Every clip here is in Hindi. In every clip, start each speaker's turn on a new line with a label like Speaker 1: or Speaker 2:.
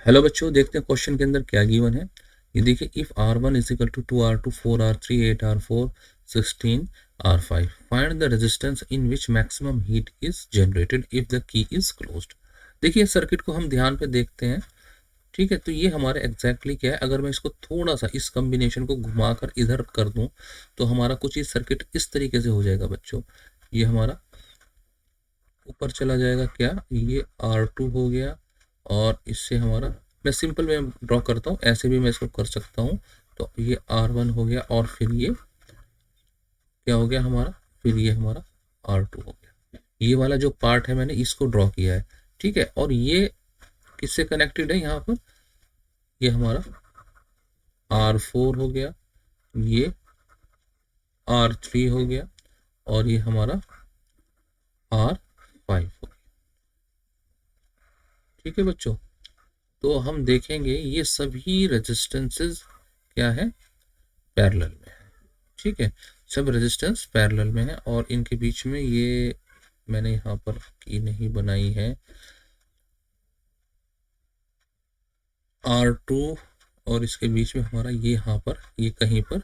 Speaker 1: हेलो बच्चों, देखते हैं क्वेश्चन के अंदर क्या गिवन है। ये देखिए, if R1 is equal to 2R2 4R3 8R4 16R5, find the resistance in which maximum heat is generated if the key is closed. देखिए सर्किट को हम ध्यान पे देखते हैं। ठीक है, तो ये हमारे एग्जैक्टली क्या है। अगर मैं इसको थोड़ा सा इस कॉम्बिनेशन को घुमाकर इधर कर दूं तो हमारा कुछ ये सर्किट इस तरीके से हो जाएगा बच्चों। ये हमारा ऊपर चला जाएगा, क्या ये R2 हो गया, और इससे हमारा, मैं सिंपल में ड्रॉ करता हूँ, ऐसे भी मैं इसको कर सकता हूँ। तो ये R1 हो गया, और फिर ये क्या हो गया हमारा, फिर ये हमारा R2 हो गया। ये वाला जो पार्ट है मैंने इसको ड्रॉ किया है। ठीक है, और ये किससे कनेक्टेड है यहाँ पर, ये हमारा R4 हो गया, ये R3 हो गया, और ये हमारा R5 हो गया। ठीक है बच्चों, तो हम देखेंगे ये सभी रेजिस्टेंसेस क्या है, पैरेलल में है। ठीक है, सब रेजिस्टेंस पैरेलल में है, और इनके बीच में ये मैंने यहाँ पर की नहीं बनाई है, R2 और इसके बीच में हमारा ये यहाँ पर, ये कहीं पर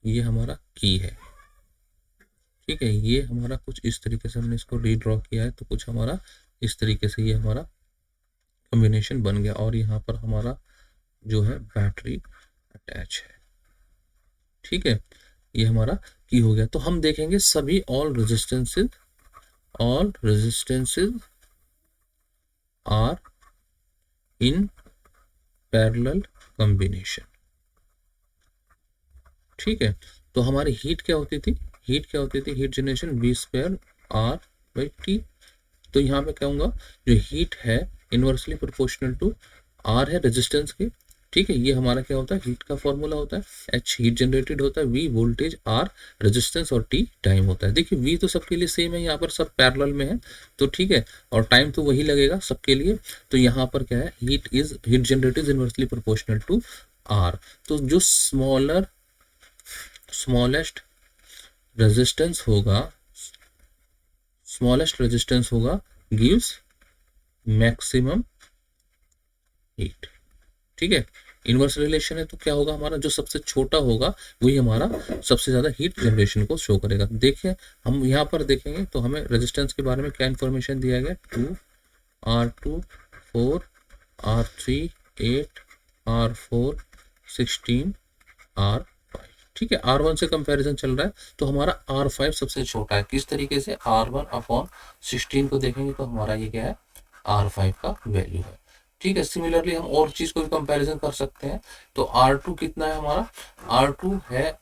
Speaker 1: ये हमारा की है। ठीक है, ये हमारा कुछ इस तरीके से हमने इसको रीड्रॉ किया है, तो कुछ हमारा इस तरीके से ये हमारा कॉम्बिनेशन बन गया, और यहाँ पर हमारा जो है बैटरी अटैच है। ठीक है, ये हमारा की हो गया। तो हम देखेंगे सभी all resistances are in parallel combination. ठीक है, तो हमारी हीट क्या होती थी, हीट जनरेशन V² R/T। तो यहाँ पे कहूँगा जो हीट है इनवर्सली प्रोपोर्शनल टू R है रेजिस्टेंस के। ठीक है, ये हमारा क्या होता है, हीट का फॉर्मूला होता है, H हीट जनरेटेड होता है, V वोल्टेज, R रेजिस्टेंस, और T टाइम होता है। देखिए V तो सबके लिए सेम है, यहाँ पर सब पैरेलल में है, तो ठीक है, और टाइम तो वही लगेगा सबके लिए। तो यहाँ पर क्या है, heat generated is inversely proportional to R। तो जो स्मॉलेस्ट रेजिस्टेंस होगा गिव्स मैक्सिमम हीट। ठीक है, इनवर्स रिलेशन है, तो क्या होगा हमारा, जो सबसे छोटा होगा वही हमारा सबसे ज्यादा हीट जनरेशन को शो करेगा। देखिए हम यहाँ पर देखेंगे तो हमें रेजिस्टेंस के बारे में क्या इंफॉर्मेशन दिया गया, 2R2 4R3 8 R4 16 R5। ठीक है, R1 से कंपैरिजन चल रहा है, तो हमारा R5 सबसे छोटा है। किस तरीके से, R1/16 को देखेंगे तो हमारा ये क्या है, R5 का वैल्यू है। ठीक है, सिमिलरली हम और चीज को भी कंपैरिजन कर सकते हैं। तो R2 कितना है हमारा, R2 है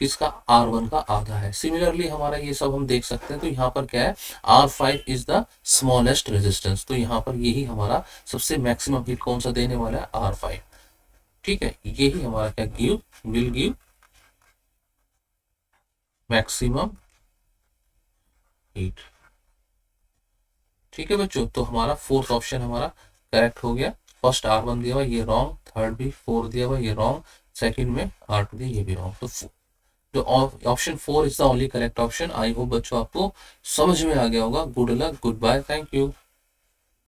Speaker 1: किसका, R1 का आधा है। सिमिलरली हमारा ये सब हम देख सकते हैं। तो यहाँ पर क्या है, R5 is the smallest resistance, तो यहाँ पर यही हमारा सबसे मैक्सिमम हीट कौन सा देने वाला है, R5। ठीक है, यही हमारा क्या विल गिव मैक्सिमम हीट। ठीक है बच्चों, तो हमारा फोर्थ ऑप्शन हमारा करेक्ट हो गया। फर्स्ट R1 दिया हुआ ये रॉन्ग, थर्ड भी 4 दिया हुआ ये रॉन्ग, सेकंड में R2 दिया ये भी रॉन्ग। तो जो option 4 is the only correct option. I hope बच्चों आपको समझ में आ गया होगा। Good luck, good bye, thank you.